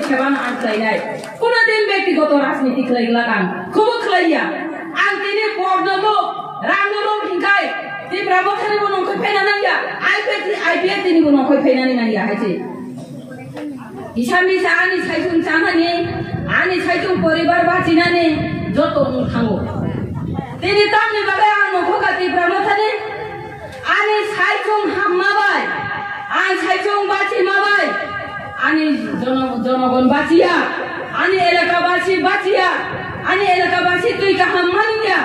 सेबान आं खालायनाय कोनो दिन व्यक्तिगत राजनीति खालायग्ला आं खौबो खालाया आं दिनै पदनोल' रांनोल' हिंखाय दिब्रा मथानिबो नंखै फैना नांया आइपिएस दिनैबो नंखै फैनानै नांया हायसे इसामिसा आंनि सायथुं जानानै आंनि सायथुं परिबार बाजिनानै जत' थाङो दिनै तामनि बागै आं नंखौ दिब्रा मथानि आंनि सायथुं हाबमाबाय आं सायथुं बाजि माबाय आंनि जनगण बाजिया आंनि एलेकाबासि बाजिया आंनि एलेकाबासि दुइ गाहाम मानिया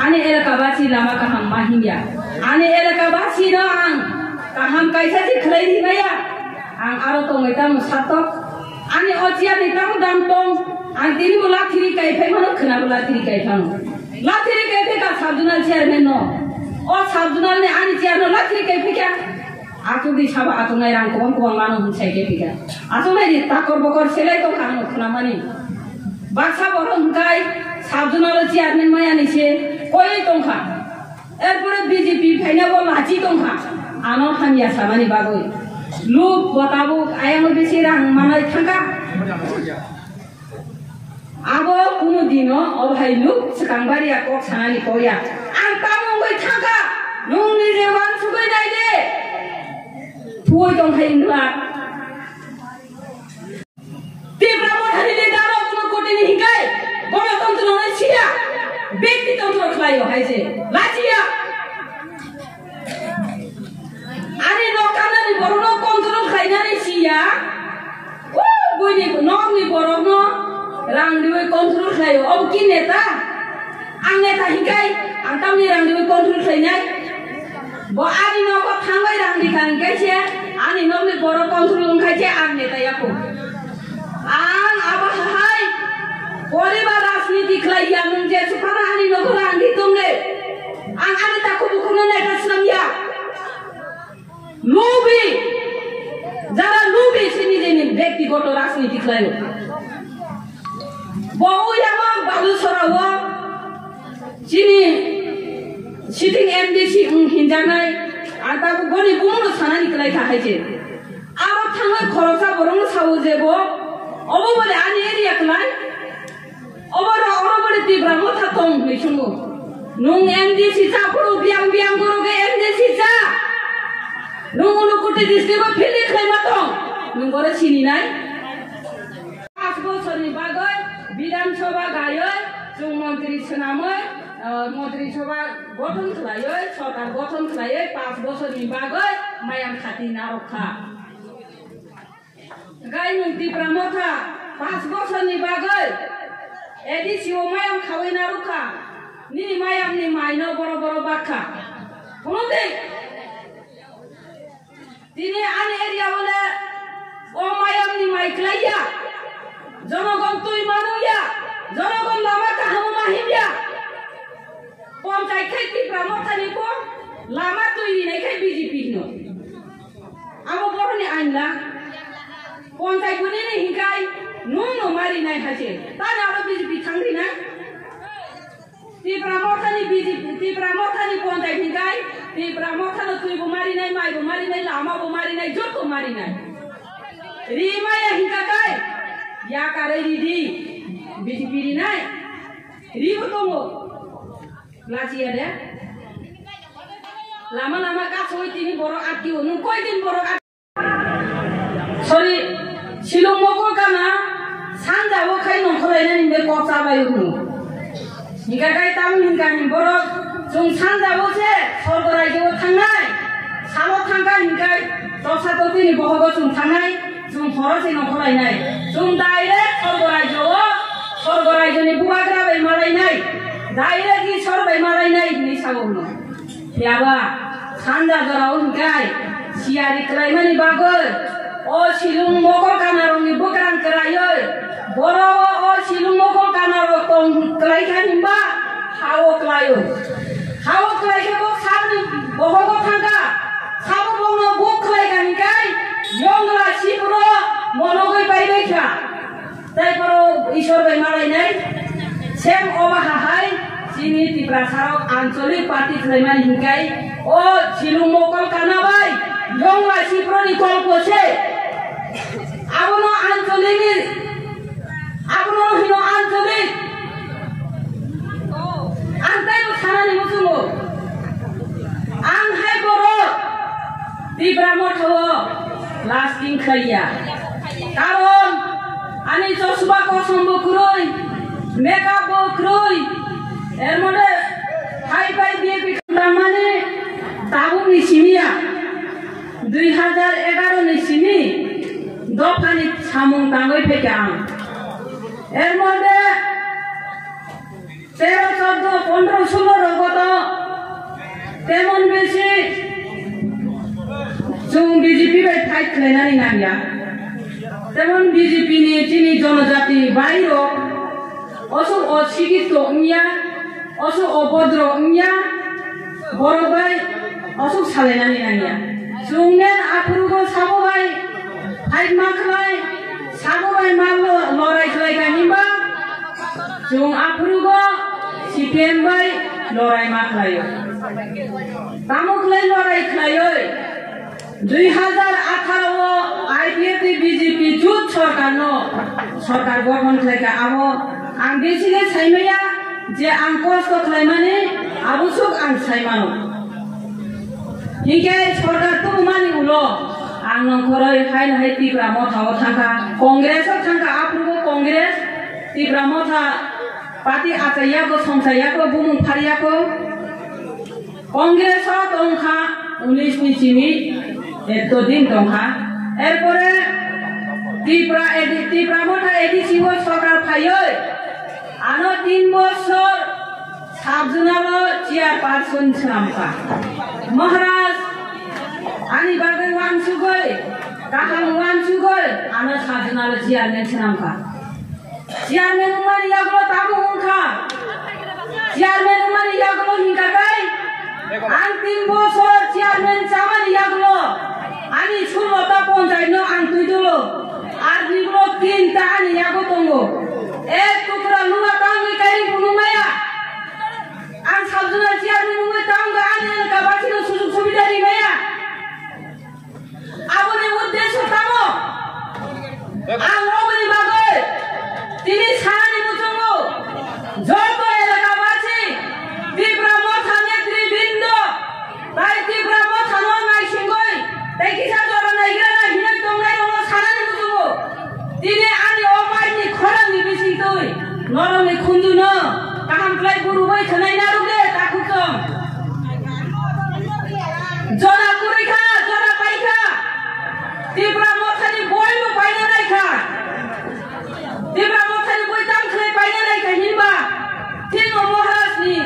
आंनि एलेकाबासि लामा गाहाम माहिया आंनि एलेकाबासिनो आं गाहाम कायसासि खालायनिमाया आं आरो तंगैताम सातक आंनि अजियानि ताम दाम दं आं दिनैबो लाथिरि गायफाय मानो खोनाबो लाथिरि गायफां लाथिरि गायफाय गा साबजुनाल चेयारमेन न अ साबजुनालनि आंनि चेयारमेन लाथिरि गायफायका आथुंनि साबा आथुंनाय रां गोबां मानो होनसाय गायफायका आथुंनायनि ताकर बकर सेलाय दं खानो खोनामानि बाक्सा बर' होनखाय साबजुनाल चेयारमेन मायानिसे कय दंखा एरपरे बीजेपी फाइनाबो लाथि दंखा आनो हामिया सामानि बागै लुक बताबो आयाम बेसे रां मानाय थांगा आबो कुनु दिनो अबहाय लुक सिखांबारिया कक सानानि कया आं तामंगै थांगा नोंनि जेवान सुगैनाय दे थुय दंखाय नोंला दिब्रा मथानिनि दारो कुनु कोटिनि हिंगाय गणतन्त्रनो सिया व्यक्तितन्त्र खालायो हायसे लाजिया आनि नकानानि बरनो कन्ट्रल खालायनानै सिया ओ बयनि नकनि बरनो रांनिबो कन्ट्रल खालायो अब कि नेता आं नेता हिंगाय आं तामनि रांनिबो कन्ट्रल खालायनाय ब आनि नक थांबाय रांनि खांगायसे आनि नकनि बर कन्ट्रल ओंखायसे आं नेतायाखौ आं आबाहाय परिबार राजनीति खालाया नों जे सुफाना आनि नक रांनि दंने आं आनि ताखौ बुखुनो नेगासिनोया लुबि जारा लुबि सिनि जेनि व्यक्तिगत राजनीति खालायो बौयाबो बालुसरावो सिनि सिटिं एमडीसी हिंजानाय आताबो गनि बुंनो सानानि खालाय थाखायसे आरो थाङो खरसा बरं सावो जेबो अबोबले आनि एरिया खालाय अबोबले दिब्रा मथा दं हैसुङो नों एमडीसी जाफोरो बियां गरगे एमडीसी जा नों उनुकुटि डिस्ट्रिक्टआव फिल्ड खालायमा दं नों गरे सिनिनाय 5 बोसोरनि बागै विधानसभा गायो जों मन्त्रि सोनामै मन्त्रि सभा गठन खालायो सरकार गठन खालायो 5 बोसोरनि बागै मायाम खाति नारखा गाय नों दिब्रा मथा 5 बोसोरनि बागै एडिसिओ मायाम खावै नारखा नि मायामनि माइनो बर' बाखा होनदे दिनै आनि एरिया बोले ओ मायामनि माइक्लाया जनगण तुई मानुया जनगण लामा काहामो माहिया पंचायत खाय दिब्रा मथानि को लामा तुई नायखाय बीजेपी नो आबो बरनि आइनला पंचायत गुनि हिंगाय नुनो मारि नाय हासे ताना आरो बीजेपी थांरि ना दिब्रा मथानि बीजेपी दिब्रा मथानि पंचायत हिंगाय दिब्रा मथानो तुइबो मारि नाय माइबो मारि नाय लामाबो मारि नाय जतो मारि नाय रिमाया हिंगाय या कारै रिदि बीजेपी रि नाय रिबो दङो लाजिया दे लामा गासै तिनि बर' आटिओ नों कय दिन बर' सरि शिलं मको गाना सानजाबो खाय नंखलायनानै बे कचा बायो नु निगाय ताम हिंगानि बर' जों सानजाबोसे सर्ग रायजोआव थांनाय साल थांगा हिंगाय दसातो तिनि बहग जों थांनाय जों हरसे नंखलायनाय जों डाइरेक्ट सर्ग रायजोनि बुवाग्रा बाय मालायनाय डाइरेक्ट ईश्वर बाय मालायनाय नि सावनो याबा सानजा जराव हिंगाय सियारि खालायमानि बागै ओ शिलं मको गानारंनि बग्रां करायो बर' ओ शिलं मको गानारं दं खालायखानिबा हाव खालायखो साबनि बहग थांगा साबो बंनो बुक खालायखानिखाय यंला सिब्र मनगै बायबायखा जायफोर ईश्वर बाय मालायनाय सेम अबाहाय सिनि दिब्रासाराव आঞ্চলিक पार्टी खालायमानि हिंगाय ओ शिलं मको गानाबाय यंला सिब्रनि गल्पसे abono anjolik abono hino anjolik antai sanani musungo anhai boro tibra motho lasting khaya karon ani josuba ko sombo kuroi makeup bo kuroi er mode hai pai biye kamane tabu ni simia 2011 ni simi dofani samung tangoi pekang er mode 13 14 15 16 rogoto temon beshi jung BJP bai fight khlainani namya temon BJP ni chini jonojati bairo osu osigito nya osu obodro nya borobai osu salainani namya jungen aprugo sabobai fight maklai sabobai malo lorai khlai ganimba jung aprugo CPM bai lorai maklayo tamuklai lorai khlayo 2018 IPF BJP जुट सरकार गठन खालायगा आबो आं बेसिगे साइमाया जे आं कष्ट खालायमाने आबो सुख आं साइमानो हिके सरकार तो मानि उलो आं नखरै हाइन हाइ तिब्रा मथाव थांखा कांग्रेसआव थांखा आप्रुगो कांग्रेस तिब्रा मथा पार्टी आचायाको संसायाको बुमुं फारियाको कांग्रेसआव दंखा 19 नि चिनि एतो दिन दंखा एरपरे तिब्रा मथा एडिसिव सरकार फायो आनो 3 बছর साबजुनालो चेयारपारसन छनामखा महाराज आनि बागै वानसुगै गाहाम वानसुगै आनो साबजुनालो चेयारमेन छनामखा चेयारमेन उमानि यागलो तामु उनखा चेयारमेन उमानि यागलो हिंगाकै आं 3 বছর चेयारमेन चामानि यागलो आनि 16টা পঞ্চায়েতनो आं तुइदलो आर निगलो 3টা आनि यागो दंगो एक टुकरा लुगा तांगै काई बुनुमाया आं साबजुनाल चेयारमेन उमै तांगा आनि गाबासिनो सुजुग सुबिदा रिमाया आबोनि उद्देश्य तामो आं ओबनि बागै तिनि सानानि बुजुंगो जतो एलाकाबासि तिब्रा मथा नेतृबृन्द ताइ तिब्रा मथानो नायसिंगै ताइ किसा जरा नायग्रा हिनै दंनाय दङ सानानि बुजुंगो तिनि आनि अमाइनि खरांनि बिसिंतै नरमनि खुन्दुनो काहामख्लाय गुरुबै थानाय नारुगे ताखुकम जरा कुरैखा जरा पाइखा तिब्रा मथानि बयबो बायना नायखा तिब्रा मथानि बय दामख्लाय बायना नायखा हिनबा तिनो महाराजनि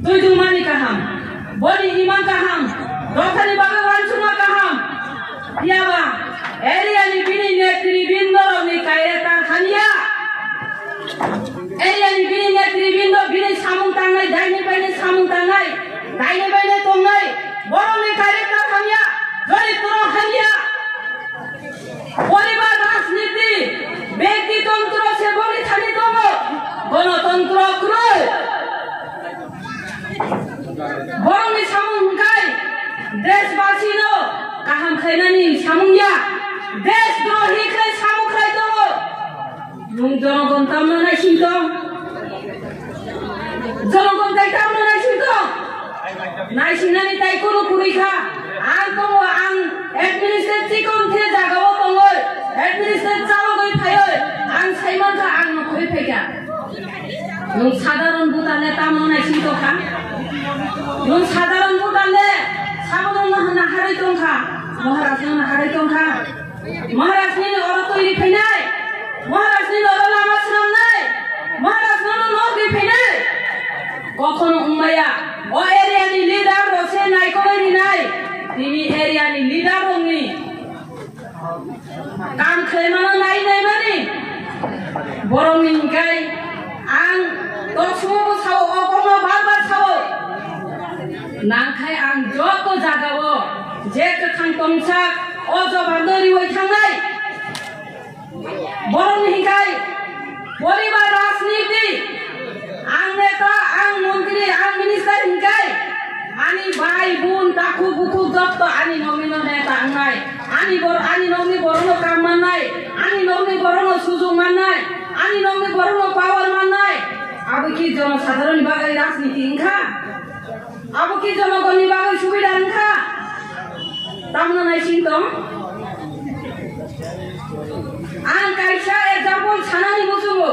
दुइदुमानि काहाम बनि इमान काहाम दथानि बागै वानसुमा काहाम याबा एरियानि बिनि नेतृबृन्दनि कायरेक्टार खानिया एरियानि बिनि नेतृबृन्द बिनि सामुं तांनाय दाइनि बायनि सामुं तांनाय दाइनि बायनि तंनाय बर'नि कायरेक्टार खानिया दरिद्र खानिया परिबार राजनीति व्यक्तितंत्र से बनि थानि दङ गणतंत्र ख्रुइ बर'नि सामुं हुंखाय देशबासिनो गाहाम खायनानि सामुंया देशद्रोही खाय सामुं खाय दङ नों जनगण तामनो नायसिं दं जनगण ताय तामनो नायसिं दं नायसिंनानै ताय कुनु कुरैखा आं दङ आं एडमिनिस्ट्रेट चिकनथे जागाव दङ एडमिनिस्ट्रेट चालगै फायो आं साइमानखा आं नखरै फैगा नों साधारण बुदाले तामनो नायसिं दंखा नों साधारण बुदाले साबोननो होना हारै दंखा महाराजनो हारै दंखा महाराजनि अर तैरि फैनाय महाराजनि अर लामा सामनाय महाराजनो नगै फैनाय कखनो उमाया ओ एरियानि लिडार रसे नायखबै नाय तिनि एरियानि लिडार रंनि काम खालामनो नायनाय माने बर'नि गाय आं दसमो साव अगमो बार साव नांखाय आं जत जागावो जे गोथां तमसाक अजबानो रिवै थांनाय बर'नि गाय परिबार राजनीति आं नेता आं मन्त्री आं मिनिस्टार हिंगाय आनि भाई बुन ताखु बुखु जत आनि नमिनो नेता आंनाय ani nongni borono kam mannai ani nongni borono sujog mannai ani nongni borono power mannai abo ki জনসাধারণ বাগাই রাজনীতি ইনখা abo ki জনগণনি বাগাই সুবিধা ইনখা tamna nai singtong ang kaisa example sanani bujugo